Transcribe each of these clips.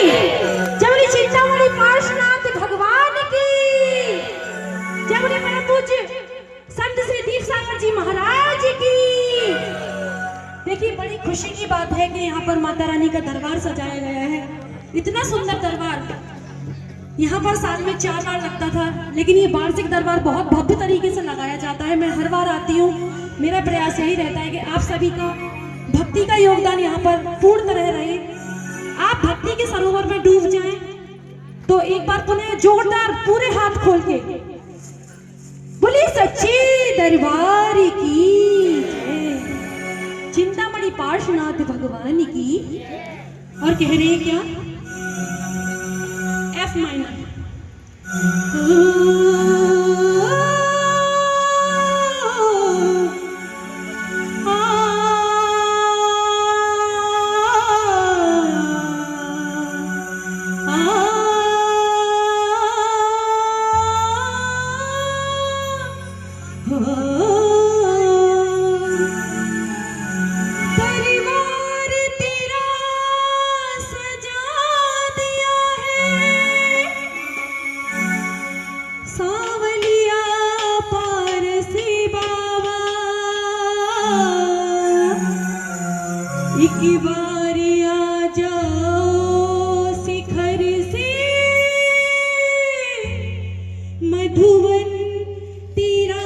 जय बोले चिंतामणि पार्श्वनाथ भगवान की। जय बोले परम पूज्य संत श्री दीप सागर जी महाराज की। देखिए बड़ी खुशी की बात है कि यहाँ पर माता रानी का दरबार सजाया गया है। इतना सुंदर दरबार, यहाँ पर साल में 4 बार लगता था, लेकिन ये वार्षिक दरबार बहुत भव्य तरीके से लगाया जाता है। मैं हर बार आती हूँ, मेरा प्रयास यही रहता है कि आप सभी का भक्ति का योगदान यहाँ पर पूर्ण तरह रहे, आप भक्ति के सरोवर में डूब जाएं। तो एक बार पुनः जोरदार पूरे हाथ खोल के बोलिए सच्चे दरबार की जय, चिंतामणि पार्श्वनाथ भगवान की। और कह रहे हैं क्या, F minor। एक बार आ जाओ शिखर से मधुवन, तेरा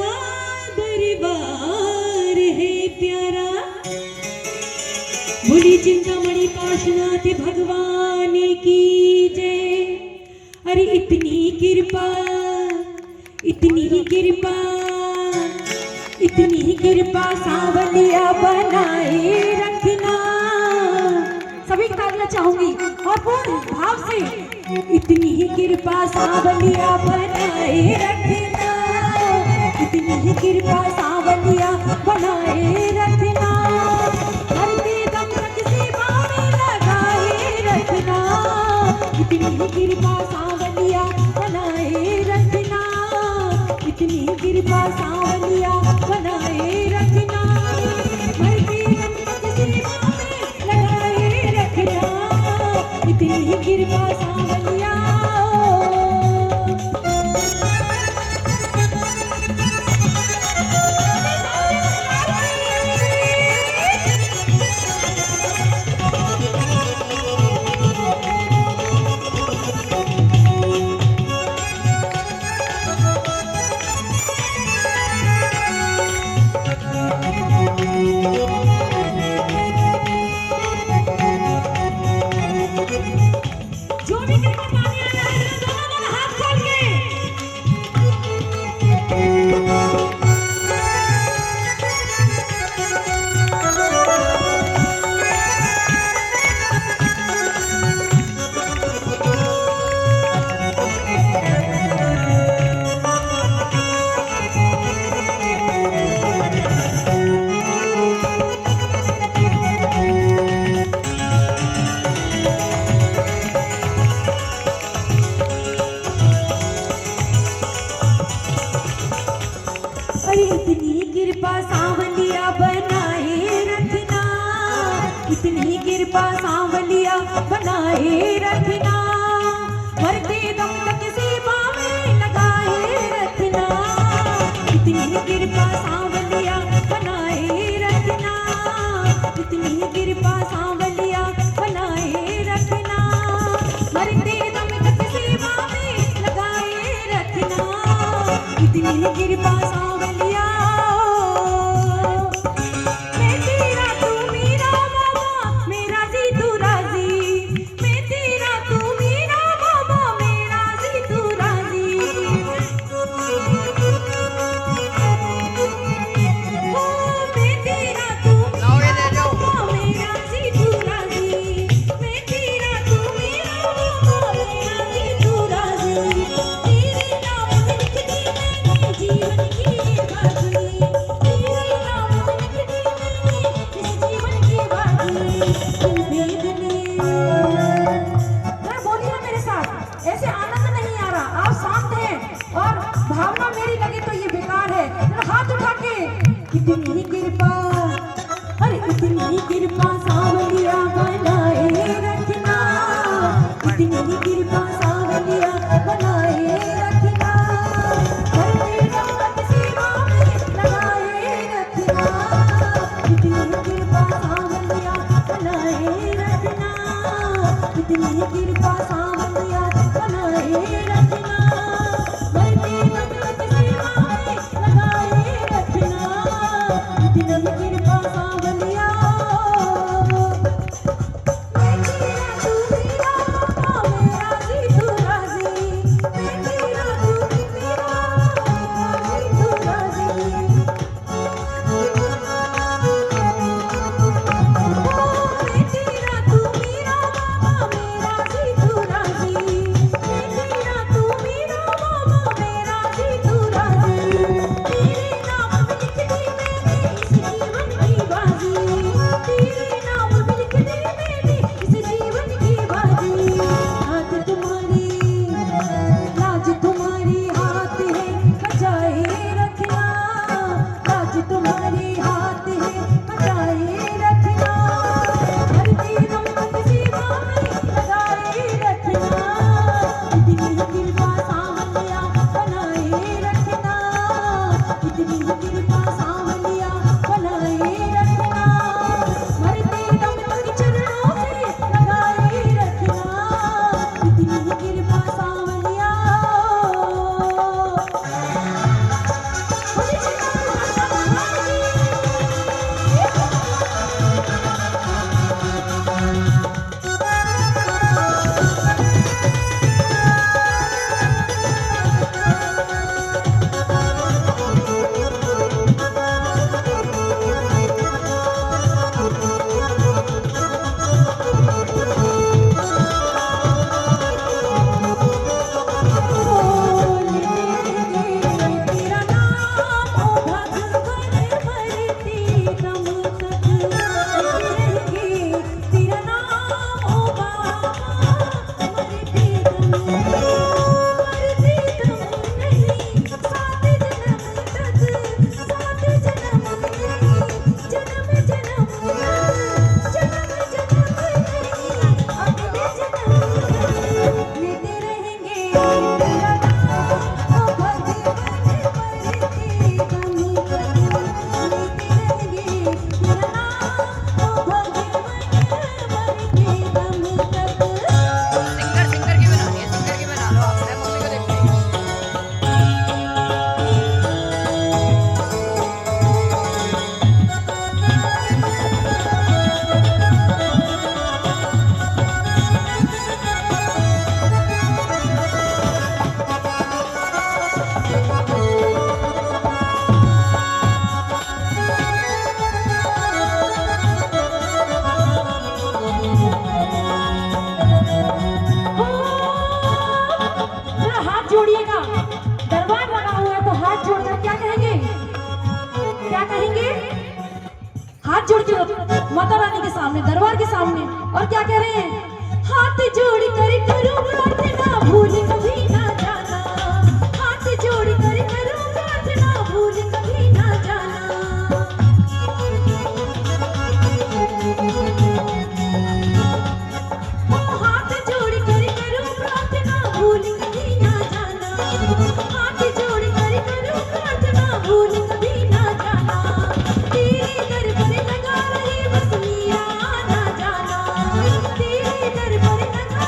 दरबार है प्यारा। बोली चिंतामणि पार्श्वनाथ भगवान की जय। अरे इतनी कृपा, इतनी कृपा, इतनी कृपा सांवलिया बनाए रखना। सभी तालियां चाहूंगी और पूर्ण भाव से, इतनी कृपा सांवलिया बनाए रखना, इतनी कृपा सांवलिया बनाए रखना। हरते दम तक सेवा में लगाए रखना, इतनी कृपा सांवलिया बनाए रखना, इतनी कृपा सांवलिया बनाए रखना। हरते दम तक सेवा में लगाए रखना, इतनी कृपा सांवलिया। इतनी कृपा सांवलिया बनाए रखना, इतनी कृपा सांवलिया बनाए रखना। मरते दम तक सेवा में लगाए रखना, इतनी कृपा सांवलिया बनाए रखना, इतनी कृपा सांवलिया बनाए रखना। मरते दम तक सेवा में लगाए रखना, इतनी कृपा सांवलिया। मैं तेरा तू मेरा बाबा, मेरा जी तू राजी। मैं तेरा तू मेरा बाबा, मेरा जी तू राजी। ओ मैं तेरा तू मेरा बाबा, मेरा जी तू राजी। मैं तेरा तू मेरा बाबा, मेरा जी तू राजी। तेरे नाम में लिखती मैंने जीवन की बाजी, तेरे नाम में लिखती मैंने इस जीवन की बाजी। तुम भेदने बोलिए ना मेरे साथ, ऐसे आनंद नहीं आ रहा, आप शांत हैं और भावना मेरी लगे तो ये बेकार है। हाथ उठा के इतनी कृपा, अरे इतनी कृपा सांवलिया बनाए रखना, इतनी ही कृपा सावलिया बनाए रखना, करते रमत सेवा में लगाए रखना, इतनी ही कृपा सावलिया बनाए रखना, इतनी ही कृपा सावलिया बनाए रखना, करते रमत सेवा में लगाए रखना, इतनी ही कृपा सावलिया। मैं तेरा तू मेरा मेरा जी तू राजी, मैं तेरा तू मेरा जी तू राजी, मैं तेरा तू मेरा मेरा जी तू राजी, मैं तेरा तू मेरा मेरा जी तू राजी, तेरे नाम में लिख दी मैंने इस जीवन की बाजी, तेरे नाम में लिख दी मैंने इस जीवन की बाजी, हाथ तुम्हारी लाज तुम्हारी हाथ है बचाए रखना, लाज तुम्हारी हाथ है बचाए रखना, करते रमत सेवा में लगाए रखना, इतनी ही कृपा सावलिया बनाए रखना, इतनी ही कृपा सावलिया बनाए रखना, मरते दम तक चरणों से लगाए रखना, इतनी ही कृपा सावलिया। बोले चिन्ना भगवान की। तेरा नाम ओ भगवन मरते दम तक रहेंगे, तेरा नाम ओ बाबा मरते दम नहीं, सात जन्म तक, सात जन्म नहीं, जन्म जन्म नहीं, अगले जन्म लेते रहेंगे, तेरा नाम ओ भगवन मरते दम तक लेते रहेंगे, तेरा नाम ओ भगवन मरते दम तक। सिंगर सिंगर की बनानी है, सिंगर की बना लो आप, मैं मम्मी को देखती हूँ। जरा हाथ जोड़िएगा, दरबार लगा हुआ है तो हाथ जोड़कर क्या कहेंगे, क्या कहेंगे, हाथ जोड़ के माता रानी के सामने, दरबार के सामने, और क्या कह रहे हैं, हाथ जोड़ कर करूं प्रार्थना भूल कभी ना जाना, हाथ जोड़ कर करूं प्रार्थना भूल कभी ना जाना, हाथ जोड़ कर करूं प्रार्थना भूल कभी ना जाना, हाथ जोड़ कर करूं प्रार्थना भूल कभी ना जाना, तेरे दर पर लगा रही बस मेरा आना जाना, तेरे दर पर लगा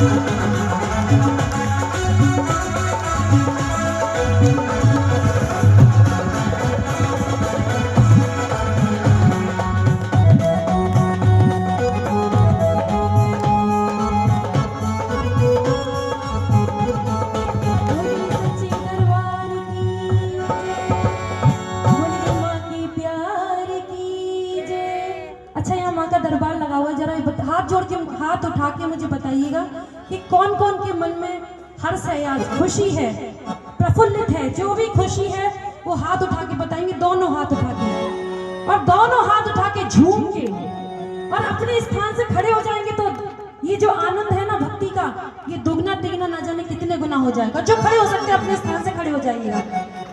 सच्चे दरबार की बोलिए माँ की प्यार की जय। अच्छा यहाँ माँ का दरबार लगा हुआ है, जरा हाथ जोड़ के हाथ उठा के मुझे बताइएगा कि कौन कौन के मन में हर्ष है, आज खुशी है, प्रफुल्लित है। जो भी खुशी है वो हाथ उठा के बताएंगे, दोनों हाथ उठा के, और दोनों हाथ उठा के झूम के और अपने स्थान से खड़े हो जाएंगे तो ये जो आनंद है ना भक्ति का, ये दुगना तिगना ना जाने कितने गुना हो जाएगा। जो खड़े हो सकते हैं अपने स्थान से खड़े हो जाइएगा।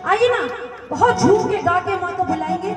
आइए ना, बहुत झूम के गा के माँ को बुलाएंगे।